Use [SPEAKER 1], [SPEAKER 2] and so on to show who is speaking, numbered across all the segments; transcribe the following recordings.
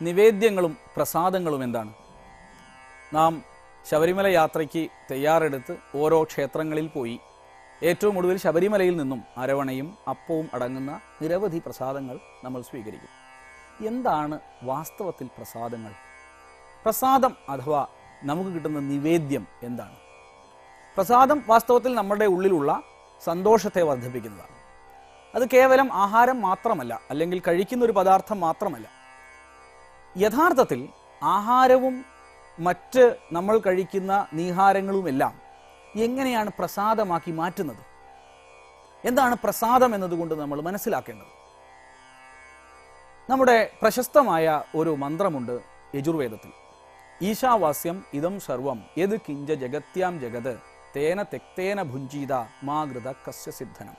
[SPEAKER 1] നിവേദ്യങ്ങളും പ്രസാദങ്ങളും എന്താണ്? നാം ശബരിമല യാത്രയ്ക്ക് തയ്യാറെടുത്ത് ഓരോ ക്ഷേത്രങ്ങളിൽ പോയി ഏറ്റവും ഒടുവിൽ ശബരിമലയിൽ നിന്നും അരവണയും അപ്പവും അടങ്ങുന്ന നിരവധി പ്രസാദങ്ങൾ നമ്മൾ സ്വീകരിക്കും. എന്താണ് വാസ്തവത്തിൽ പ്രസാദങ്ങൾ? പ്രസാദം അഥവാ നമുക്ക് കിട്ടുന്ന നിവേദ്യം എന്താണ്? പ്രസാദം വാസ്തവത്തിൽ നമ്മുടെ ഉള്ളിലുള്ള സന്തോഷത്തെ വർദ്ധിപ്പിക്കുന്നതാണ്. അത് കേവലം ആഹാരം മാത്രമല്ല, അല്ലെങ്കിൽ കഴിക്കുന്ന ഒരു പദാർത്ഥം മാത്രമല്ല. യഥാർത്ഥത്തിൽ ആഹാരവും മറ്റ് നമ്മൾ കഴിക്കുന്ന നീഹാരങ്ങളുമെല്ലാം എങ്ങനെയാണ് പ്രസാദമാക്കി മാറ്റുന്നത്? എന്താണ് പ്രസാദം എന്നതുകൊണ്ട് നമ്മൾ മനസ്സിലാക്കേണ്ടത്? നമ്മുടെ പ്രശസ്തമായ ഒരു മന്ത്രമുണ്ട് യജുർവേദത്തിൽ. ഈശാവാസ്യം ഇദം സർവം യത് കിഞ്ച ജഗത്യാം ജഗത് തേന തെക്തേന ഭുഞ്ചീത മാ ഗൃത കസ്യ സിദ്ധനം.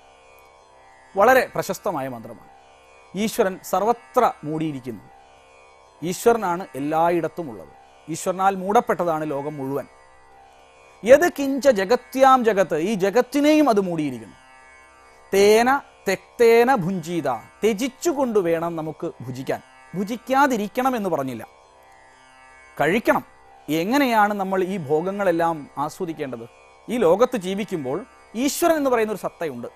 [SPEAKER 1] വളരെ പ്രശസ്തമായ മന്ത്രമാണ്. ഈശ്വരൻ സർവത്ര മൂടിയിരിക്കുന്നു. ഈശ്വരനാണ് എല്ലായിടത്തും ഉള്ളത്. ഈശ്വരനാൽ മൂടപ്പെട്ടതാണ് ലോകം മുഴുവൻ. യത് കിഞ്ച ജഗത്യാം ജഗത്ത്, ഈ ജഗത്തിനെയും അത് മൂടിയിരിക്കുന്നു. തേന തെക്തേന ഭുഞ്ചീത, ത്യജിച്ചുകൊണ്ട് വേണം നമുക്ക് ഭുജിക്കാൻ. ഭുജിക്കാതിരിക്കണം എന്ന് പറഞ്ഞില്ല, കഴിക്കണം. എങ്ങനെയാണ് നമ്മൾ ഈ ഭോഗങ്ങളെല്ലാം ആസ്വദിക്കേണ്ടത്? ഈ ലോകത്ത് ജീവിക്കുമ്പോൾ ഈശ്വരൻ എന്ന് പറയുന്ന ഒരു സത്തയുണ്ട്.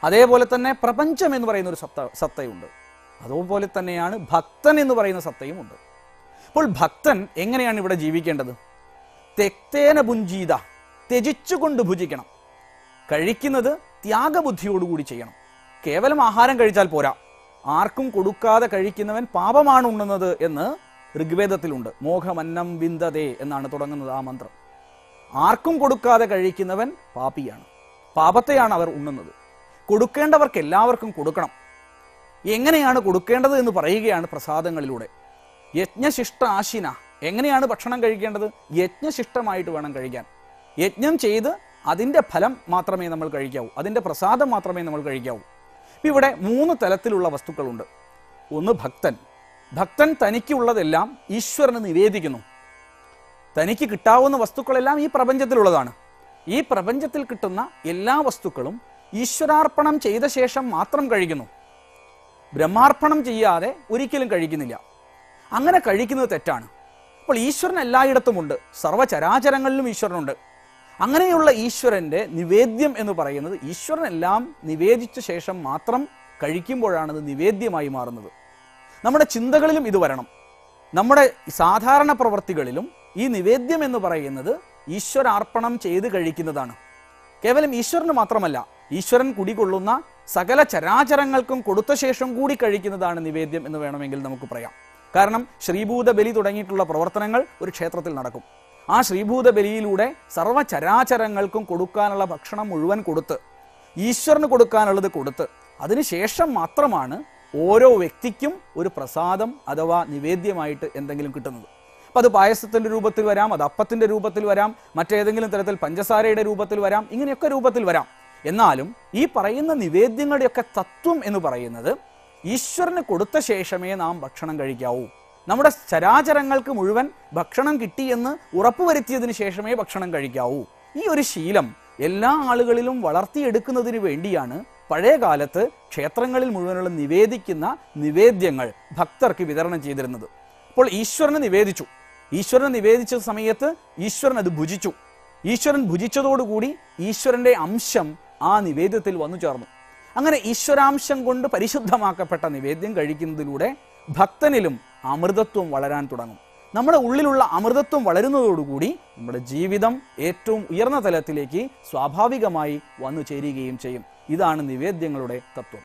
[SPEAKER 1] അതേപോലെ തന്നെ പ്രപഞ്ചം എന്ന് പറയുന്ന ഒരു സത്തയുണ്ട്. അതുപോലെ തന്നെയാണ് ഭക്തൻ എന്ന് പറയുന്ന സത്തയും ഉണ്ട്. അപ്പോൾ ഭക്തൻ എങ്ങനെയാണ് ഇവിടെ ജീവിക്കേണ്ടത്? തെക്തേന ഭുഞ്ചീത, ത്യജിച്ചുകൊണ്ട് ഭുജിക്കണം. കഴിക്കുന്നത് ത്യാഗബുദ്ധിയോടുകൂടി ചെയ്യണം. കേവലം ആഹാരം കഴിച്ചാൽ പോരാ. ആർക്കും കൊടുക്കാതെ കഴിക്കുന്നവൻ പാപമാണ് ഉണ്ണുന്നത് എന്ന് ഋഗ്വേദത്തിലുണ്ട്. മോഹമന്നം വിന്ദതേ എന്നാണ് തുടങ്ങുന്നത് ആ മന്ത്രം. ആർക്കും കൊടുക്കാതെ കഴിക്കുന്നവൻ പാപിയാണ്. പാപത്തെയാണ് അവർ ഉണ്ണുന്നത്. കൊടുക്കേണ്ടവർക്ക് എല്ലാവർക്കും കൊടുക്കണം. എങ്ങനെയാണ് കൊടുക്കേണ്ടത് എന്ന് പറയുകയാണ് പ്രസാദങ്ങളിലൂടെ. യജ്ഞശിഷ്ട ആശിന, എങ്ങനെയാണ് ഭക്ഷണം കഴിക്കേണ്ടത്? യജ്ഞശിഷ്ടമായിട്ട് വേണം കഴിക്കാൻ. യജ്ഞം ചെയ്ത് അതിൻ്റെ ഫലം മാത്രമേ നമ്മൾ കഴിക്കാവൂ, അതിൻ്റെ പ്രസാദം മാത്രമേ നമ്മൾ കഴിക്കാവൂ. ഇവിടെ 3 തലത്തിലുള്ള വസ്തുക്കളുണ്ട്. ഒന്ന് ഭക്തൻ. ഭക്തൻ തനിക്കുള്ളതെല്ലാം ഈശ്വരന് നിവേദിക്കുന്നു. തനിക്ക് കിട്ടാവുന്ന വസ്തുക്കളെല്ലാം ഈ പ്രപഞ്ചത്തിലുള്ളതാണ്. ഈ പ്രപഞ്ചത്തിൽ കിട്ടുന്ന എല്ലാ വസ്തുക്കളും ഈശ്വരാർപ്പണം ചെയ്ത ശേഷം മാത്രം കഴിക്കുന്നു. ബ്രഹ്മാർപ്പണം ചെയ്യാതെ ഒരിക്കലും കഴിക്കുന്നില്ല. അങ്ങനെ കഴിക്കുന്നത് തെറ്റാണ്. അപ്പോൾ ഈശ്വരൻ എല്ലായിടത്തുമുണ്ട്, സർവ്വചരാചരങ്ങളിലും ഈശ്വരനുണ്ട്. അങ്ങനെയുള്ള ഈശ്വരൻ്റെ നിവേദ്യം എന്ന് പറയുന്നത് ഈശ്വരനെല്ലാം നിവേദിച്ച ശേഷം മാത്രം കഴിക്കുമ്പോഴാണത് നിവേദ്യമായി മാറുന്നത്. നമ്മുടെ ചിന്തകളിലും ഇത് വരണം. നമ്മുടെ സാധാരണ പ്രവൃത്തികളിലും ഈ നിവേദ്യം എന്ന് പറയുന്നത് ഈശ്വരാർപ്പണം ചെയ്ത് കഴിക്കുന്നതാണ്. കേവലം ഈശ്വരന് മാത്രമല്ല, ഈശ്വരൻ കുടികൊള്ളുന്ന സകല ചരാചരങ്ങൾക്കും കൊടുത്ത ശേഷം കൂടി കഴിക്കുന്നതാണ് നിവേദ്യം എന്ന് വേണമെങ്കിൽ നമുക്ക് പറയാം. കാരണം ശ്രീഭൂത ബലി തുടങ്ങിയിട്ടുള്ള പ്രവർത്തനങ്ങൾ ഒരു ക്ഷേത്രത്തിൽ നടക്കും. ആ ശ്രീഭൂത ബലിയിലൂടെ സർവ്വചരാചരങ്ങൾക്കും കൊടുക്കാനുള്ള ഭക്ഷണം മുഴുവൻ കൊടുത്ത്, ഈശ്വരന് കൊടുക്കാനുള്ളത് കൊടുത്ത്, അതിനുശേഷം മാത്രമാണ് ഓരോ വ്യക്തിക്കും ഒരു പ്രസാദം അഥവാ നിവേദ്യമായിട്ട് എന്തെങ്കിലും കിട്ടുന്നത്. അപ്പം അത് പായസത്തിൻ്റെ രൂപത്തിൽ വരാം, അത് അപ്പത്തിൻ്റെ രൂപത്തിൽ വരാം, മറ്റേതെങ്കിലും തരത്തിൽ പഞ്ചസാരയുടെ രൂപത്തിൽ വരാം, ഇങ്ങനെയൊക്കെ രൂപത്തിൽ വരാം. എന്നാലും ഈ പറയുന്ന നിവേദ്യങ്ങളുടെയൊക്കെ തത്വം എന്ന് പറയുന്നത് ഈശ്വരന് കൊടുത്ത ശേഷമേ നാം ഭക്ഷണം കഴിക്കാവൂ. നമ്മുടെ ചരാചരങ്ങൾക്ക് മുഴുവൻ ഭക്ഷണം കിട്ടിയെന്ന് ഉറപ്പുവരുത്തിയതിന് ശേഷമേ ഭക്ഷണം കഴിക്കാവൂ. ഈ ഒരു ശീലം എല്ലാ ആളുകളിലും വളർത്തിയെടുക്കുന്നതിന് വേണ്ടിയാണ് പഴയ കാലത്ത് ക്ഷേത്രങ്ങളിൽ മുഴുവനുള്ള നിവേദിക്കുന്ന നിവേദ്യങ്ങൾ ഭക്തർക്ക് വിതരണം ചെയ്തിരുന്നത്. അപ്പോൾ ഈശ്വരന് നിവേദിച്ചു. ഈശ്വരന് നിവേദിച്ച സമയത്ത് ഈശ്വരൻ അത് ഭുജിച്ചു. ഈശ്വരൻ ഭുജിച്ചതോടുകൂടി ഈശ്വരന്റെ അംശം ആ നിവേദ്യത്തിൽ വന്നു ചേർന്നു. അങ്ങനെ ഈശ്വരാംശം കൊണ്ട് പരിശുദ്ധമാക്കപ്പെട്ട നിവേദ്യം കഴിക്കുന്നതിലൂടെ ഭക്തനിലും അമൃതത്വം വളരാൻ തുടങ്ങും. നമ്മുടെ ഉള്ളിലുള്ള അമൃതത്വം വളരുന്നതോടുകൂടി നമ്മുടെ ജീവിതം ഏറ്റവും ഉയർന്ന തലത്തിലേക്ക് സ്വാഭാവികമായി വന്നു ചേരുകയും ചെയ്യും. ഇതാണ് നിവേദ്യങ്ങളുടെ തത്വം.